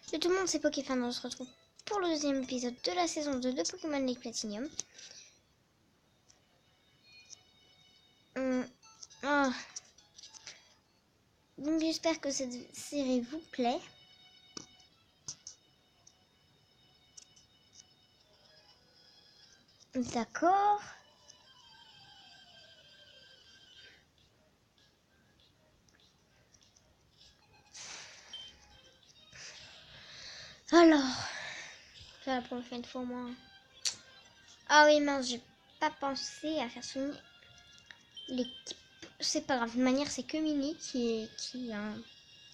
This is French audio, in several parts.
Salut tout le monde, c'est Pokéfan. On se retrouve pour le deuxième épisode de la saison 2 de Pokémon League Platinum. Ah. Donc j'espère que cette série vous plaît. D'accord. Alors, ça va pour une fois moi. Ah oui mince, j'ai pas pensé à faire souligner l'équipe. C'est pas grave, de toute manière c'est que Mini qui a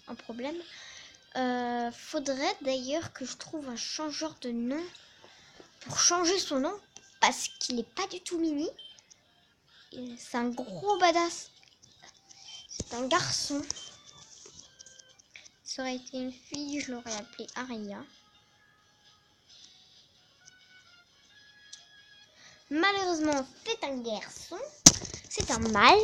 un problème. Faudrait d'ailleurs que je trouve un changeur de nom pour changer son nom parce qu'il est pas du tout Mini. C'est un gros badass. C'est un garçon. Ça aurait été une fille, je l'aurais appelée Aria. Malheureusement, c'est un garçon. C'est un mâle.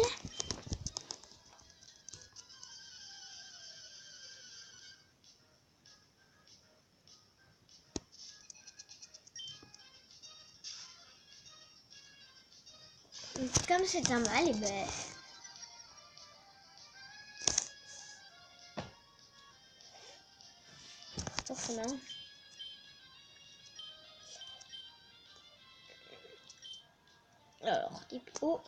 Comme c'est un mâle, et ben... forcément. Alors, type O.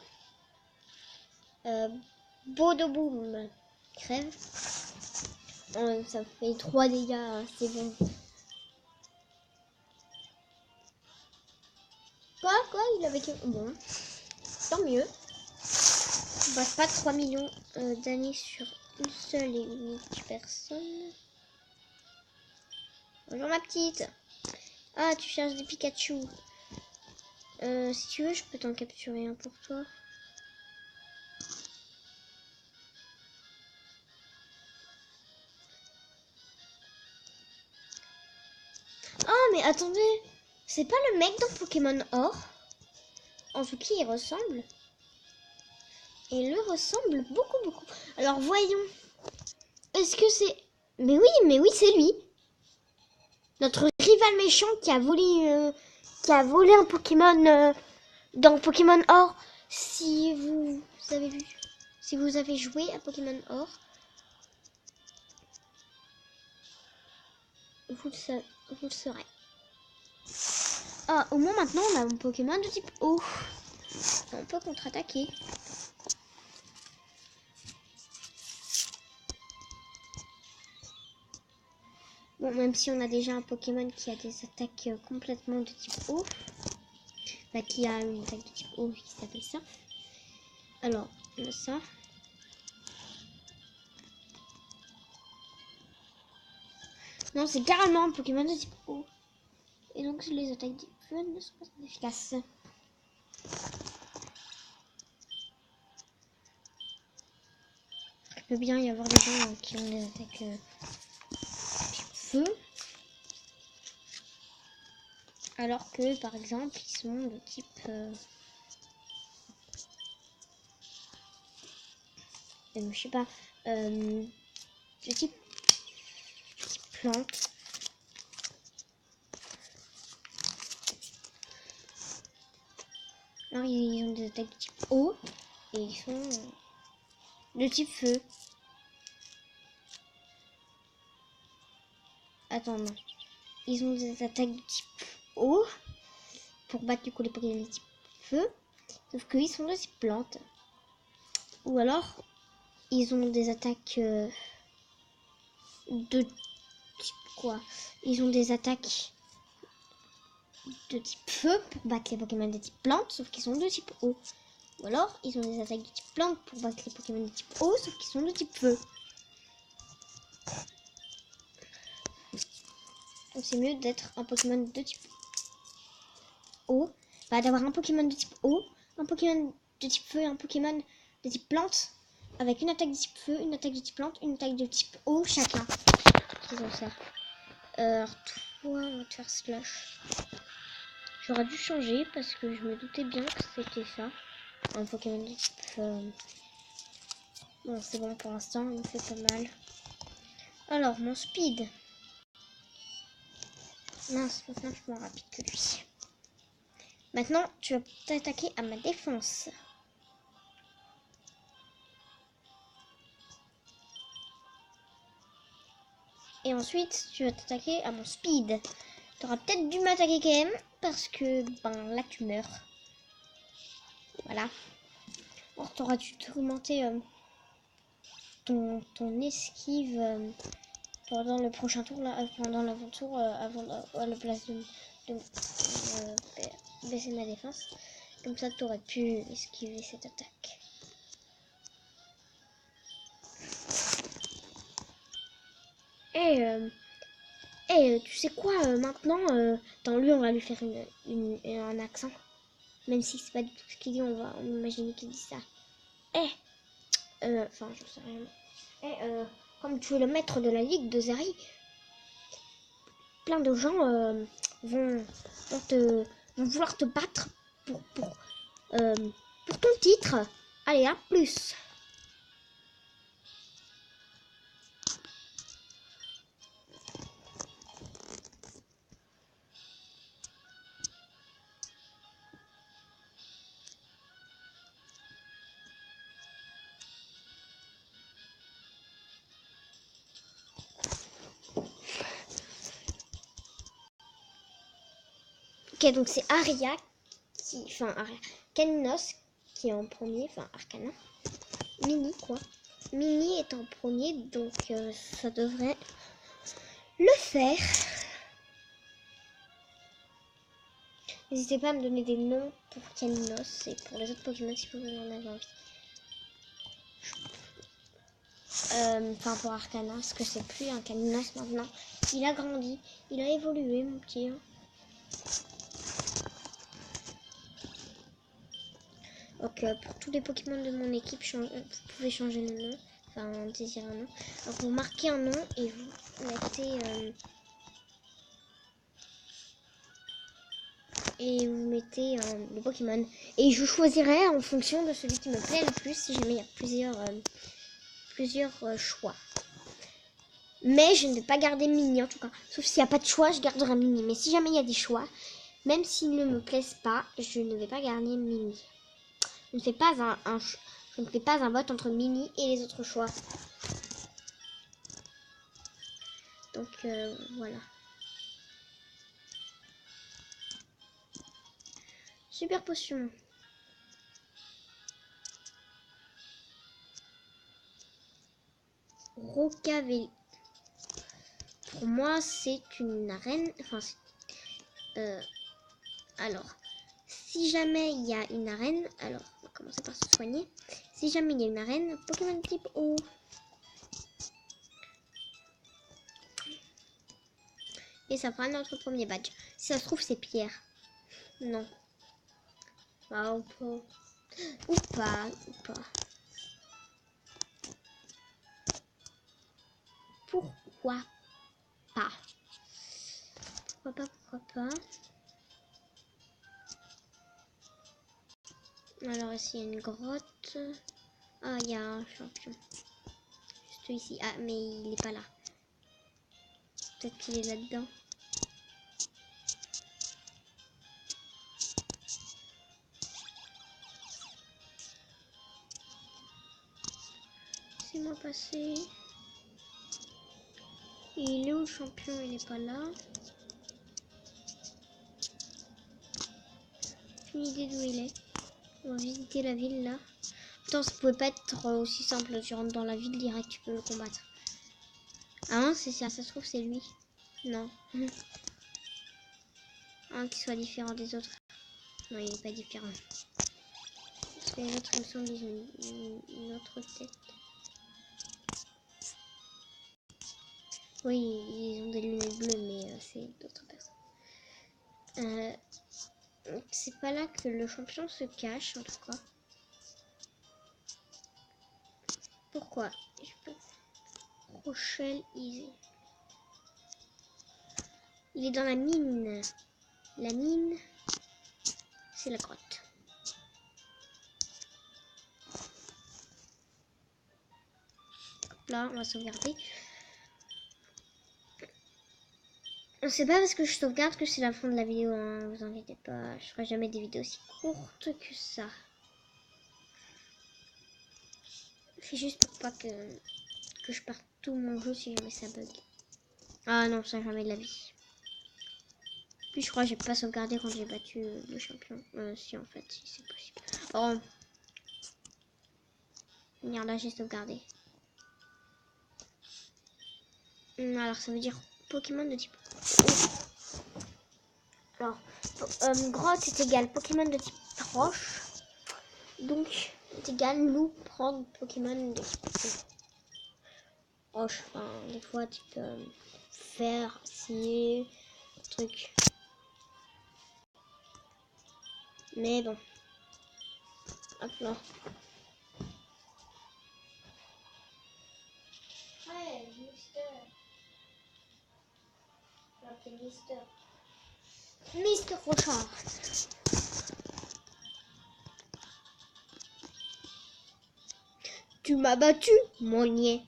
Bodoboom. Crève. Ça fait 3 dégâts, c'est bon. Quoi il avait que... Bon. Tant mieux. On passe pas 3 millions d'années sur une seule et unique personne. Bonjour ma petite. Ah, tu cherches des Pikachu. Si tu veux, je peux t'en capturer un pour toi. Ah, mais attendez. C'est pas le mec dans Pokémon Or? En tout cas, il ressemble. Et il ressemble beaucoup. Alors, voyons. Est-ce que c'est... Mais oui, c'est lui. Notre rival méchant qui a volé un Pokémon dans Pokémon Or. Si vous avez vu, si vous avez joué à Pokémon Or, vous le saurez. Ah, au moins maintenant on a un Pokémon de type O. On peut contre-attaquer. Bon, même si on a déjà un Pokémon qui a des attaques complètement de type O. Bah, qui a une attaque de type O qui s'appelle ça. Alors, on a ça. Non, c'est carrément un Pokémon de type O. Et donc les attaques de feu ne sont pas très efficaces. Il peut bien y avoir des gens qui ont des attaques type feu. Alors que par exemple ils sont de type je sais pas de type plante. Alors ils ont des attaques de type eau et ils sont de type feu. Attends, non. Ils ont des attaques de type eau pour battre du coup les Pokémon de type feu. Sauf qu'ils sont de type plante. Ou alors ils ont des attaques de type quoi? Ils ont des attaques de type feu pour battre les Pokémon de type plante, sauf qu'ils sont de type eau. Ou alors, ils ont des attaques de type plante pour battre les Pokémon de type eau, sauf qu'ils sont de type feu. Donc c'est mieux d'être un Pokémon de type eau. Bah, d'avoir un Pokémon de type eau, un Pokémon de type feu et un Pokémon de type plante. Avec une attaque de type feu, une attaque de type plante, une attaque de type eau chacun. Qu'ils ont ça. Alors toi, on va te faire Slush. J'aurais dû changer parce que je me doutais bien que c'était ça. Un Pokémon de type... Bon, c'est bon pour l'instant, il me fait pas mal. Alors, mon speed. Mince, maintenant je suis moins rapide que lui. Maintenant, tu vas t'attaquer à ma défense. Et ensuite, tu vas t'attaquer à mon speed. Tu auras peut-être dû m'attaquer quand même, parce que, ben, là, tu meurs. Voilà. Alors, t'auras dû augmenter ton esquive pendant le prochain tour, là, pendant l'avant-tour, avant à la place de baisser ma défense. Comme ça, tu aurais pu esquiver cette attaque. Et tu sais quoi, maintenant, dans lui, on va lui faire un accent. Même si c'est pas du tout ce qu'il dit, on va imaginer qu'il dit ça. Enfin, j'en sais rien. Comme tu es le maître de la ligue de Zeri, plein de gens vont vouloir te battre euh, pour ton titre. Allez, à plus. Ok, donc c'est Aria Caninos qui est en premier, enfin Arcana. Mini quoi. Mini est en premier, donc ça devrait le faire. N'hésitez pas à me donner des noms pour Caninos et pour les autres Pokémon si vous en avez envie. Enfin pour Arcana, parce que c'est plus un Caninos maintenant. Il a grandi, il a évolué mon petit. Donc pour tous les Pokémon de mon équipe, vous pouvez changer le nom. Enfin désirer un nom. Donc vous marquez un nom et vous mettez... et vous mettez le Pokémon. Et je choisirai en fonction de celui qui me plaît le plus si jamais il y a plusieurs choix. Mais je ne vais pas garder Mini en tout cas. Sauf s'il n'y a pas de choix, je garderai Mini. Mais si jamais il y a des choix, même s'ils ne me plaisent pas, je ne vais pas garder Mini. Je ne fais pas je ne fais pas un vote entre Mini et les autres choix. Donc voilà. Super potion. Rocavelli. Pour moi, c'est une arène. Enfin, alors, si jamais il y a une arène, alors on va commencer par se soigner. Si jamais il y a une arène, Pokémon type eau. Et ça fera notre premier badge. Si ça se trouve, c'est Pierre. Non. Ah, ou pas. Ou pas. Pourquoi pas? Pourquoi pas? Alors ici, il y a une grotte. Ah, il y a un champion. Juste ici. Ah, mais il n'est pas là. Peut-être qu'il est là-dedans. Laissez-moi passer. Il est où le champion? Il n'est pas là. Une idée d'où il est. On va visiter la ville là. Putain, ça pouvait pas être aussi simple. Tu rentres dans la ville direct, tu peux le combattre. Ah non, c'est ça. Ça se trouve, c'est lui. Non. Un qui soit différent des autres. Non, il est pas différent. Parce que les autres, il me semble, ils ont une autre tête. Oui, ils ont des lunettes bleues, mais c'est d'autres personnes. C'est pas là que le champion se cache, en tout cas. Pourquoi? Je peux... Rochelle Easy. Il est dans la mine. La mine, c'est la grotte. Hop là, on va sauvegarder. C'est pas parce que je sauvegarde que c'est la fin de la vidéo, hein, vous inquiétez pas. Je ferai jamais des vidéos aussi courtes que ça. C'est juste pour pas que je parte tout mon jeu si jamais ça bug. Ah non, ça jamais de la vie. Puis je crois que j'ai pas sauvegardé quand j'ai battu le champion. Si en fait, si c'est possible. Oh. Merde, là j'ai sauvegardé. Alors ça veut dire Pokémon de type... Alors, grotte est égal Pokémon de type roche. Donc, est égal loup prendre Pokémon de type roche. Enfin, des fois type fer, acier, truc. Mais bon. Hop là. Ouais, Mister. Mister Rochard. Tu m'as battu, mon niais.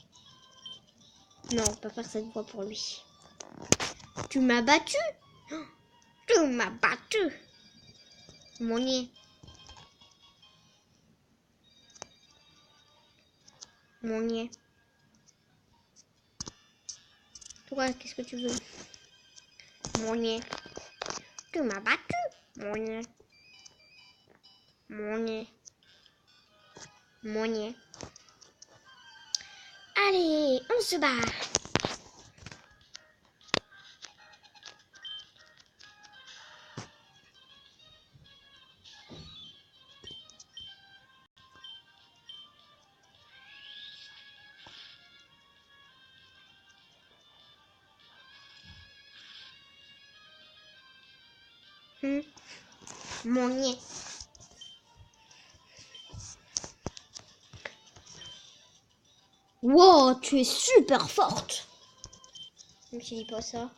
Non, on peut pas faire cette voix pour lui. Tu m'as battu. Tu m'as battu. Mon niais. Mon niais. Toi, qu'est-ce que tu veux? Mon niais. Tu m'as battu. Mon niais. Mon niais. Mon niais. Allez, on se bat. Mon niais. Wow, tu es super forte. Je me suis dit pas ça.